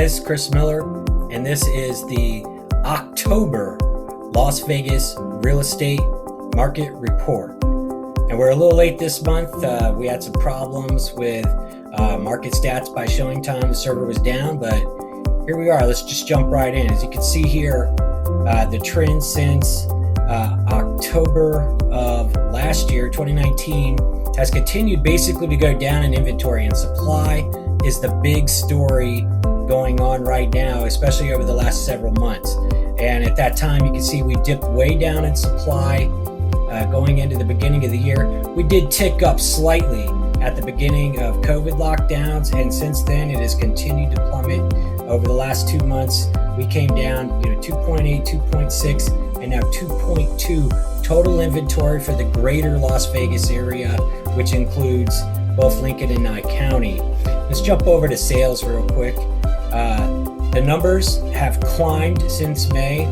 guys, Chris Miller, and this is the October Las Vegas Real Estate Market Report. And we're a little late this month. We had some problems with market stats by showing time. The server was down, but here we are. Let's just jump right in. As you can see here, the trend since October of last year, 2019, has continued basically to go down in inventory, and supply is the big story going on right now, especially over the last several months. And at that time, you can see we dipped way down in supply going into the beginning of the year. We did tick up slightly at the beginning of COVID lockdowns, and since then it has continued to plummet. Over the last 2 months, we came down 2.8, 2.6, and now 2.2 total inventory for the greater Las Vegas area, which includes both Lincoln and Nye County. Let's jump over to sales real quick. The numbers have climbed since May.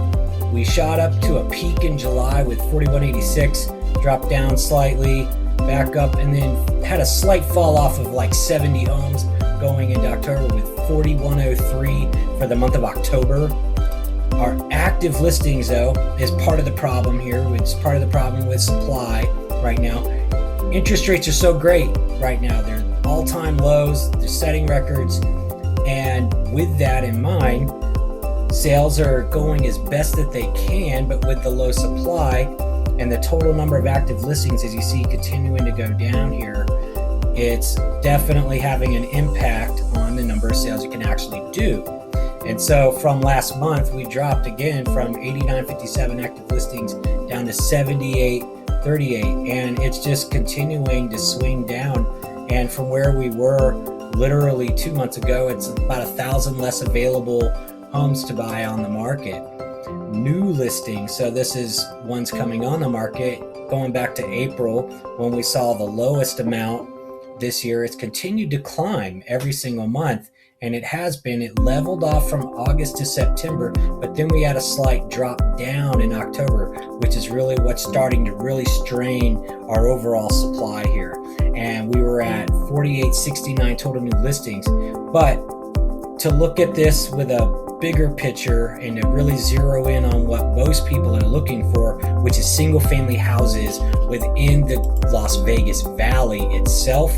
We shot up to a peak in July with 4186, dropped down slightly, back up, and then had a slight fall off of like 70 homes going into October with 4103 for the month of October. Our active listings, though, is part of the problem here. It's part of the problem with supply right now. Interest rates are so great right now. They're all-time lows. They're setting records. And with that in mind, sales are going as best that they can, but with the low supply and the total number of active listings, as you see, continuing to go down here, it's definitely having an impact on the number of sales you can actually do. And so from last month, we dropped again from 8957 active listings down to 7838, and it's just continuing to swing down. And from where we were literally 2 months ago, it's about 1,000 less available homes to buy on the market. New listings, so this is ones coming on the market going back to April when we saw the lowest amount this year. It's continued to climb every single month, and it leveled off from August to September, but then we had a slight drop down in October, which is really what's starting to really strain our overall supply here. And we were at 4869 total new listings. But to look at this with a bigger picture and to really zero in on what most people are looking for, which is single family houses within the Las Vegas Valley itself,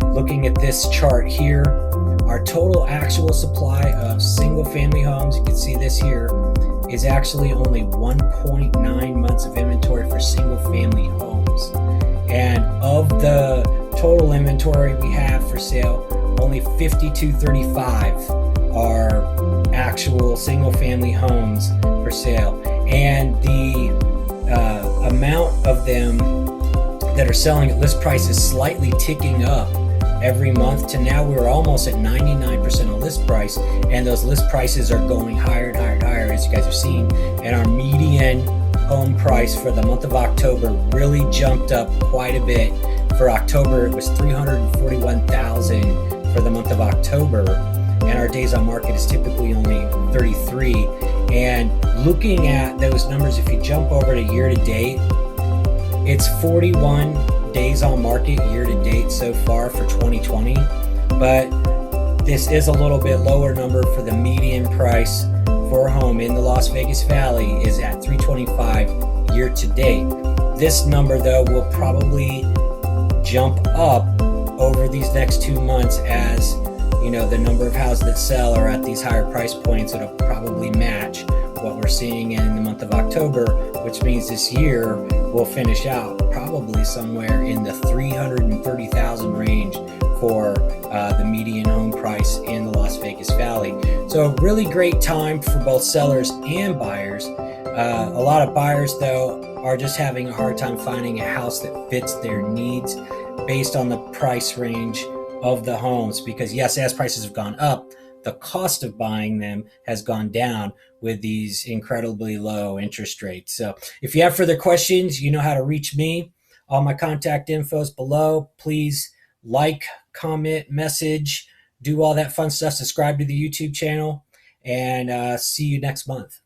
looking at this chart here, our total actual supply of single family homes, you can see this here, is actually only 1.9 months of inventory for single family homes. And of the total inventory we have for sale, only 5235 are actual single family homes for sale. And the amount of them that are selling at list price is slightly ticking up every month to now we're almost at 99% of list price, and those list prices are going higher and higher and higher, as you guys have seen. And our median home price for the month of October really jumped up quite a bit. For October, it was $341,000 for the month of October, and our days on market is typically only 33. And looking at those numbers, if you jump over to year to date, it's 41 days on market year to date so far for 2020, but this is a little bit lower number for the median price for a home in the Las Vegas Valley is at $325 year to date. This number, though, will probably jump up over these next 2 months as the number of houses that sell are at these higher price points. It'll probably match what we're seeing in the month of October, which means this year will finish out probably somewhere in the 330,000 range for the median home price in the Las Vegas Valley. So a really great time for both sellers and buyers. A lot of buyers, though, are just having a hard time finding a house that fits their needs based on the price range of the homes, because yes, as prices have gone up, the cost of buying them has gone down with these incredibly low interest rates. So if you have further questions, you know how to reach me. All my contact info is below. Please like, comment, message, do all that fun stuff. Subscribe to the YouTube channel, and see you next month.